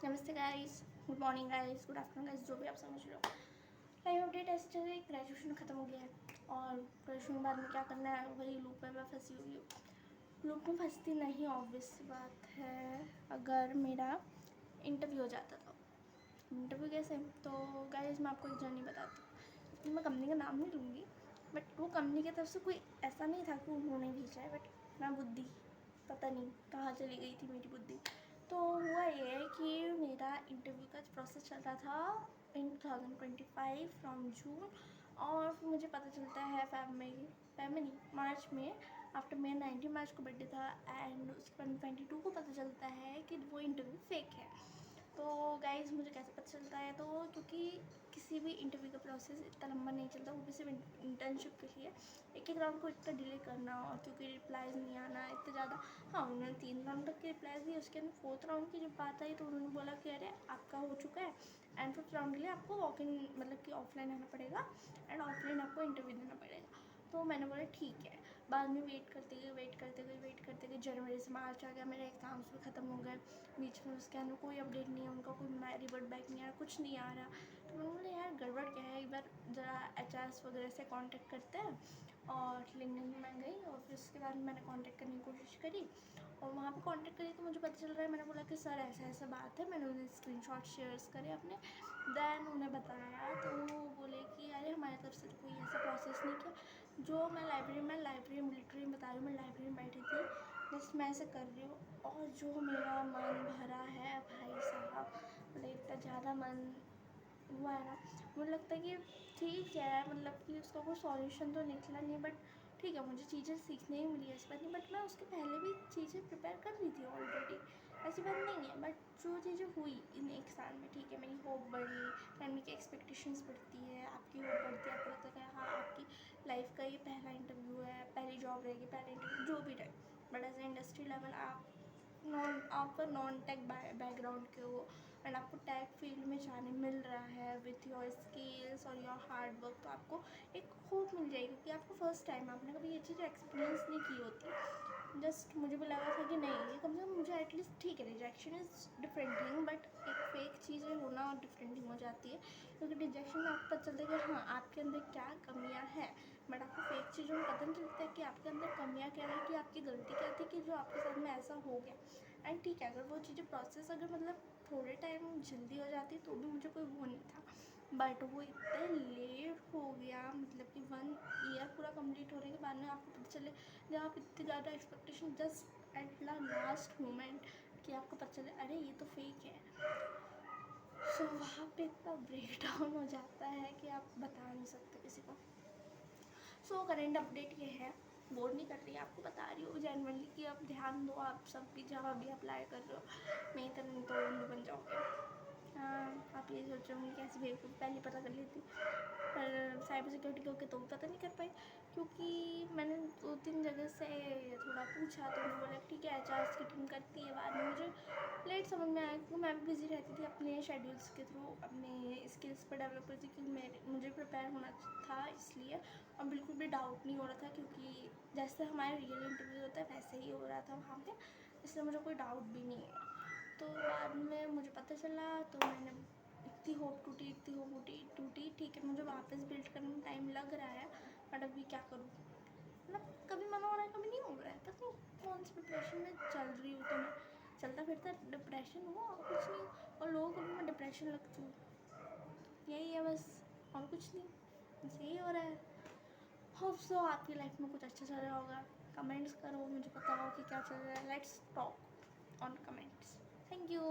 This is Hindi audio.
नमस्ते guys, good morning guys, good afternoon guys, जो भी आप समझ रहे हो। लाइव अपडेट ऐसे चल रही है, ग्रेजुएशन ख़त्म हो गया है और ग्रेजुएशन के बाद में क्या करना है, वही लूप में मैं फंसी हुई हूँ। लूप में फंसती नहीं, ऑब्वियस सी बात है। अगर मेरा इंटरव्यू हो जाता तो इंटरव्यू कैसे, तो गाइस मैं आपको एक जर्नी बताती हूँ। मैं कंपनी का नाम नहीं लूँगी, बट वो कंपनी की तरफ से कोई ऐसा नहीं था कि उन्होंने भेजा है, बट मैं बुद्धि पता नहीं कहाँ चली गई थी मेरी बुद्धि। तो हुआ ये है कि मेरा इंटरव्यू का प्रोसेस चल रहा था इन 2025 फ्रॉम जून, और फिर मुझे पता चलता है फैब में नहीं, मार्च में, आफ्टर मेरा 19 मार्च को बर्थडे था, एंड उसके बाद 22 को पता चलता है कि वो इंटरव्यू फेक है। तो गाइज मुझे कैसे पता चलता है, तो क्योंकि किसी भी इंटरव्यू का प्रोसेस इतना लंबा नहीं चलता, वो भी सिर्फ इंटर्नशिप के लिए एक राउंड को इतना डिले करना, और क्योंकि रिप्लाईज नहीं आना इतना ज़्यादा। हाँ, उन्होंने 3 राउंड तक के रिप्लाईज दिए, उसके अंदर 4th राउंड की जब बात आई तो उन्होंने बोला कि अरे आपका हो चुका है, एंड 5th राउंड के लिए आपको वॉक इन मतलब कि ऑफलाइन आना पड़ेगा, एंड ऑफलाइन आपको इंटरव्यू देना पड़ेगा। तो मैंने बोला ठीक है। बाद में वेट करते गए जनवरी से मार्च आ गया, मेरे एग्ज़ाम्स भी ख़त्म हो गए बीच में, उसके अंदर कोई अपडेट नहीं है, उनका कोई रिवर्ट बैक नहीं आ रहा, कुछ नहीं आ रहा। तो मैंने बोला यार गड़बड़ क्या है, एक बार ज़रा एचआरएस वगैरह से कांटेक्ट करते हैं। और लिंक्डइन में मैं गई और फिर उसके बाद मैंने कांटेक्ट करने की कोशिश करी, और वहाँ पे कांटेक्ट करी तो मुझे पता चल रहा है, मैंने बोला कि सर ऐसा ऐसा बात है, मैंने उन्हें स्क्रीनशॉट शेयर्स करे अपने, देन उन्हें बताया तो वो बोले कि अरे हमारी तरफ से तो कोई ऐसा प्रोसेस नहीं किया। जो मैं लाइब्रेरी मिलिट्री में बता रही हूँ, मैं लाइब्रेरी में बैठी थी, बस मैं ऐसे कर रही हूँ, और जो मेरा मन भरा है भाई साहब, मतलब इतना ज़्यादा मन हुआ है ना, मुझे लगता है कि ठीक है, मतलब कि उसका कोई सॉल्यूशन तो निकला नहीं, बट ठीक है, मुझे चीज़ें सीखने ही मिली है इस बार नहीं, बट मैं उसके पहले भी चीज़ें प्रिपेयर कर रही थी ऑलरेडी, ऐसी बात नहीं है। बट जो चीज़ें हुई इन एक साल में, ठीक है, मेरी होप बढ़ी, फैमिली की एक्सपेक्टेशंस बढ़ती है, आपकी होप बढ़ती है, आपको लगता है कि हाँ आपकी लाइफ का ये पहला इंटरव्यू है, पहली जॉब रहेगी, पहला इंटरव्यू जो भी रहे, but as a industry level आपका नॉन टेक बैकग्राउंड के हो, एंड आपको टैग फील्ड में जाने मिल रहा है विथ योर स्किल्स और योर हार्ड वर्क, तो आपको एक होप मिल जाएगी, क्योंकि आपको फर्स्ट टाइम, आपने कभी ये चीज़ एक्सपीरियंस नहीं की होती। जस्ट मुझे भी लगा था कि नहीं, ये कम से कम मुझे एटलीस्ट ठीक है, rejection is different thing, but एक फेक चीज़ें होना और डिफरेंट थिंग हो जाती है, क्योंकि रिजेक्शन में आपको पता चलता है कि हाँ आपके अंदर क्या कमियाँ हैं, बट आपको फेक चीज़ों में पता नहीं चलता है कि आपके अंदर कमियाँ क्या है, कि आपकी गलती क्या थी कि जो आपके साथ में ऐसा हो गया। एंड ठीक है, अगर वो चीज़ें प्रोसेस अगर मतलब थोड़े टाइम जल्दी हो जाती तो भी मुझे कोई वो नहीं था, बट वो इतने लेट हो गया, मतलब कि 1 ईयर पूरा कंप्लीट होने के बाद में आपको पता चले, जब आप इतनी ज़्यादा expectation just at the last moment कि आपको पता चले अरे ये तो फेक है, सो वहाँ पे इतना ब्रेक डाउन हो जाता है कि आप बता नहीं सकते किसी को। सो करेंट अपडेट ये है, बोर नहीं कर रही, आपको बता रही हूँ जनरली कि आप ध्यान दो, आप सब भी जहाँ भी अप्लाई कर रहे हो, मेरी तरह नहीं तो उल्लू बन जाओगे। हाँ, आप ये सोच रहे होंगे कैसे बेवकूफ़, पहले पता कर लेती, पर साइबर सिक्योरिटी होके तो पता नहीं कर पाई, क्योंकि मैंने 2-3 जगह से थोड़ा पूछा तो उन्होंने बोला ठीक है एचआर की टीम करती है। बाद में मुझे लेट समझ में आया, क्योंकि मैं भी बिज़ी रहती थी अपने शेड्यूल्स के थ्रू, अपने स्किल्स पर डेवलप करती, क्योंकि मुझे प्रिपेयर होना था इसलिए, और बिल्कुल भी डाउट नहीं हो रहा था, क्योंकि जैसे हमारे रियल इंटरव्यू होता है वैसे ही हो रहा था वहाँ पे, इसलिए मुझे कोई डाउट भी नहीं हुआ। तो बाद में मुझे पता चला, तो मैंने इतनी होप टूटी, ठीक है, मुझे वापस बिल्ड करने में टाइम लग रहा है, बट अभी क्या करूँ, मतलब कभी मन हो रहा है कभी नहीं हो रहा है, पता नहीं कौन सी डिप्रेशन में चल रही हूँ, तो मैं चलता फिरता डिप्रेशन हुआ और कुछ नहीं, और लोगों को भी मैं डिप्रेशन लगती हूँ, यही है बस, और कुछ नहीं, बस यही हो रहा है। होप सो आपकी लाइफ में कुछ अच्छा चल रहा होगा, कमेंट्स करो, मुझे बताओ कि क्या चल रहा है, let's talk on comments. Thank you.